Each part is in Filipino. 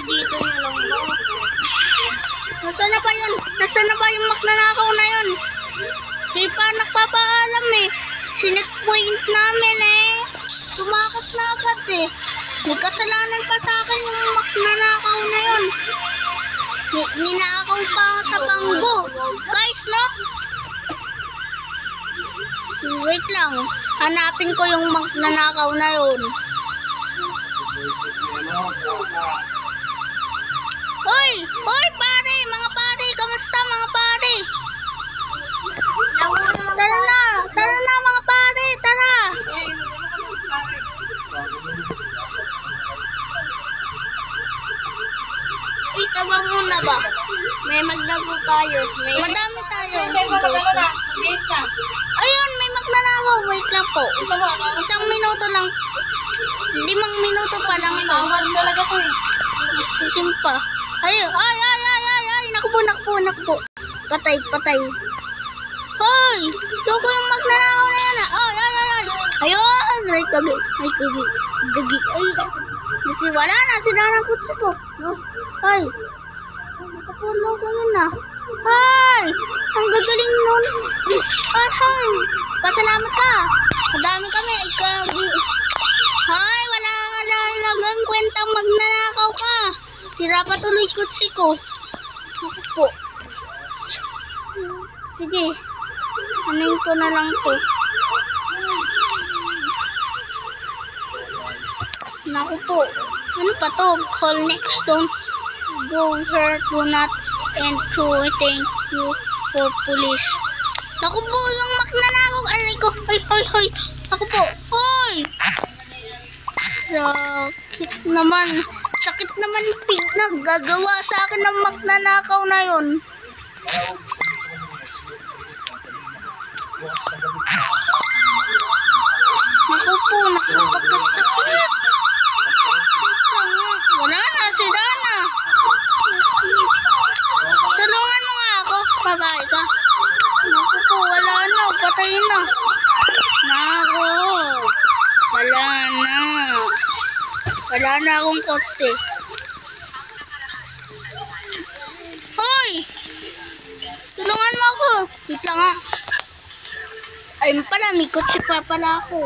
dito na lang ba? Nasaan na ba yun? Nasaan na ba yung magnanakaw na yun? Di pa nagpapaalam eh. Sinetpoint namin eh. Tumakas na agad eh. May kasalanan pa sa akin yung magnanakaw na yun. Ninakaw pa sa banggo. Guys, no? Wait lang. Hanapin ko yung magnanakaw na yun. Hoy! Hoy, pare! Mga pare! Kamusta mga pare? Tara na! Tara na mga pare! Tara! Tama muna ba? May maglago tayo. Madami tayo. Ayun, may magnanakaw. Wait lang po. Isang minuto lang. 5 minuto pa lang ito. Talaga to eh. Isim pa. Ayun. Ay. Nakpo. Patay. Hoy! Yoko yung magnanakaw na yan. Ay. Ayun! Ay, kagi. Ay. Wala na. Sila ng kutsi ko. No? Ay. Nakapulo ko yun ah. Ay! Ang gagaling nun. Ay. Pasalamat ka. Madami kami. Ay, kagi. Ay, wala lagang kwentang magnanakaw ka. Sira pa tuloy kutsi ko. Ako po. Sige. Anin ko na lang to. Naku po. Ano pa to? Call next. Don't go here. Do not and to thank you for police. Naku po. Yung magnanakaw. Aray ko. Hoy. Naku po. Hoy. Sakit naman pink na gagawa sa akin ng magnanakaw na yun. Naku po, nakapagkasakit. Wala na, sila na. Tulungan mo nga ako, babae ka. Naku po, wala na, patay na. Naku, wala na akong kotse. Hoy! Tulungan mo ako. Wait lang nga. Ayun pala, may kotse pa pala ako.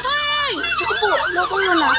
Hoy! Ito po, loko yun ah.